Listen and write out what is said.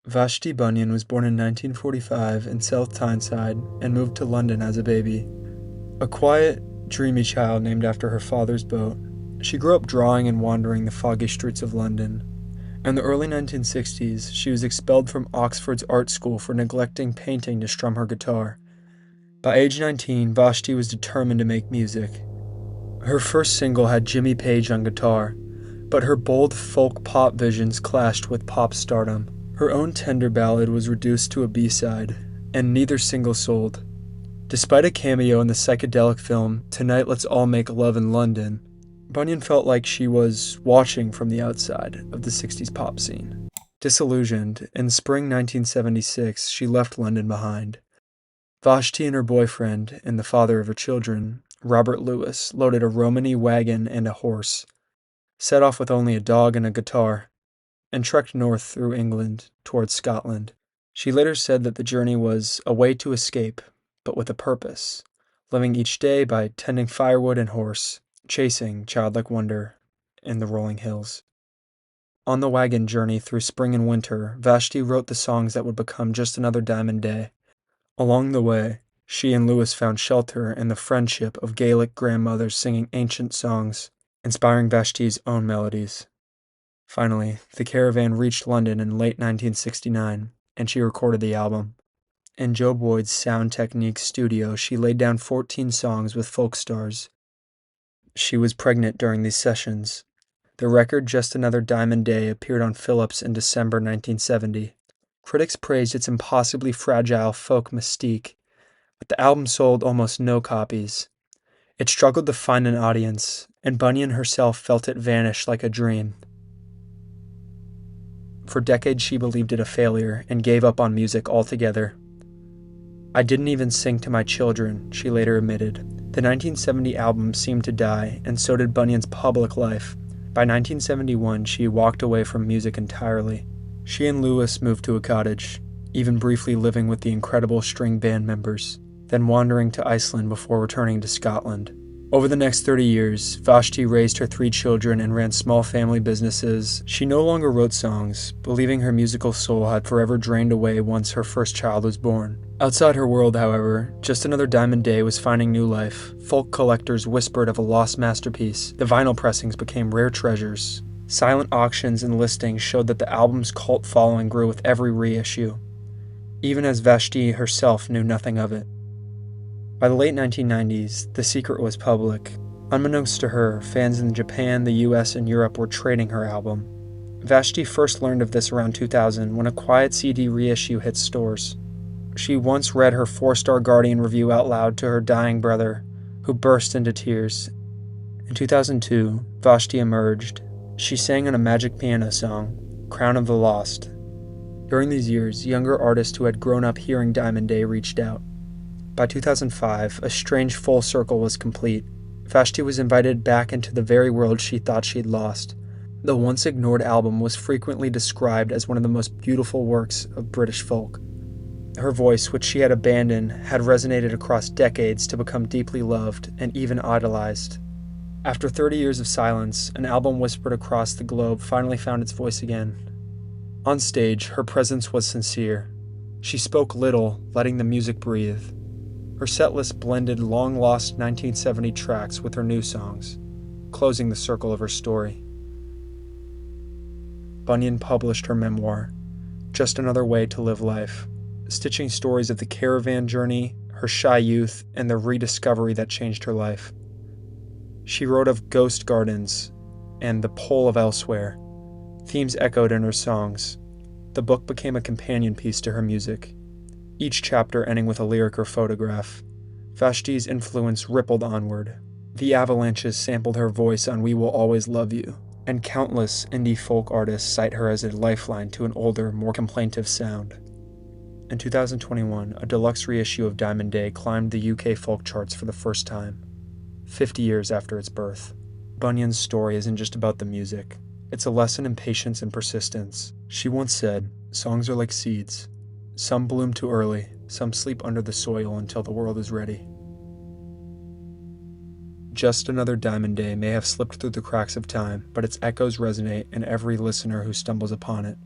Vashti Bunyan was born in 1945 in South Tyneside and moved to London as a baby. A quiet, dreamy child named after her father's boat, she grew up drawing and wandering the foggy streets of London. In the early 1960s, she was expelled from Oxford's art school for neglecting painting to strum her guitar. By age 19, Vashti was determined to make music. Her first single had Jimmy Page on guitar, but her bold folk pop visions clashed with pop stardom. Her own tender ballad was reduced to a B-side, and neither single sold. Despite a cameo in the psychedelic film Tonight Let's All Make Love in London, Bunyan felt like she was watching from the outside of the 60s pop scene. Disillusioned, in spring 1976, she left London behind. Vashti and her boyfriend, and the father of her children, Robert Lewis, loaded a Romany wagon and a horse, set off with only a dog and a guitar, and trekked north through England towards Scotland. She later said that the journey was a way to escape, but with a purpose, living each day by tending firewood and horse, chasing childlike wonder in the rolling hills. On the wagon journey through spring and winter, Vashti wrote the songs that would become Just Another Diamond Day. Along the way, she and Lewis found shelter in the friendship of Gaelic grandmothers singing ancient songs, inspiring Vashti's own melodies. Finally, the caravan reached London in late 1969, and she recorded the album. In Joe Boyd's Sound Techniques studio, she laid down 14 songs with folk stars. She was pregnant during these sessions. The record Just Another Diamond Day appeared on Philips in December 1970. Critics praised its impossibly fragile folk mystique, but the album sold almost no copies. It struggled to find an audience, and Bunyan herself felt it vanish like a dream. For decades she believed it a failure and gave up on music altogether. "I didn't even sing to my children," she later admitted. The 1970 album seemed to die, and so did Bunyan's public life. By 1971, she walked away from music entirely. She and Lewis moved to a cottage, even briefly living with the incredible string band members, then wandering to Iceland before returning to Scotland. Over the next 30 years, Vashti raised her 3 children and ran small family businesses. She no longer wrote songs, believing her musical soul had forever drained away once her first child was born. Outside her world, however, Just Another Diamond Day was finding new life. Folk collectors whispered of a lost masterpiece. The vinyl pressings became rare treasures. Silent auctions and listings showed that the album's cult following grew with every reissue, even as Vashti herself knew nothing of it. By the late 1990s, the secret was public. Unbeknownst to her, fans in Japan, the US, and Europe were trading her album. Vashti first learned of this around 2000 when a quiet CD reissue hit stores. She once read her 4-star Guardian review out loud to her dying brother, who burst into tears. In 2002, Vashti emerged. She sang on a Magic Piano song, Crown of the Lost. During these years, younger artists who had grown up hearing Diamond Day reached out. By 2005, a strange full circle was complete. Vashti was invited back into the very world she thought she'd lost. The once ignored album was frequently described as one of the most beautiful works of British folk. Her voice, which she had abandoned, had resonated across decades to become deeply loved and even idolized. After 30 years of silence, an album whispered across the globe finally found its voice again. On stage, her presence was sincere. She spoke little, letting the music breathe. Her setlist blended long-lost 1970 tracks with her new songs, closing the circle of her story. Bunyan published her memoir, Just Another Way to Live Life, stitching stories of the caravan journey, her shy youth, and the rediscovery that changed her life. She wrote of ghost gardens and the pull of elsewhere, themes echoed in her songs. The book became a companion piece to her music, each chapter ending with a lyric or photograph. Vashti's influence rippled onward. The Avalanches sampled her voice on We Will Always Love You, and countless indie folk artists cite her as a lifeline to an older, more complaintive sound. In 2021, a deluxe reissue of Diamond Day climbed the UK folk charts for the first time, 50 years after its birth. Bunyan's story isn't just about the music. It's a lesson in patience and persistence. She once said, "Songs are like seeds. Some bloom too early, some sleep under the soil until the world is ready." Just Another Diamond Day may have slipped through the cracks of time, but its echoes resonate in every listener who stumbles upon it.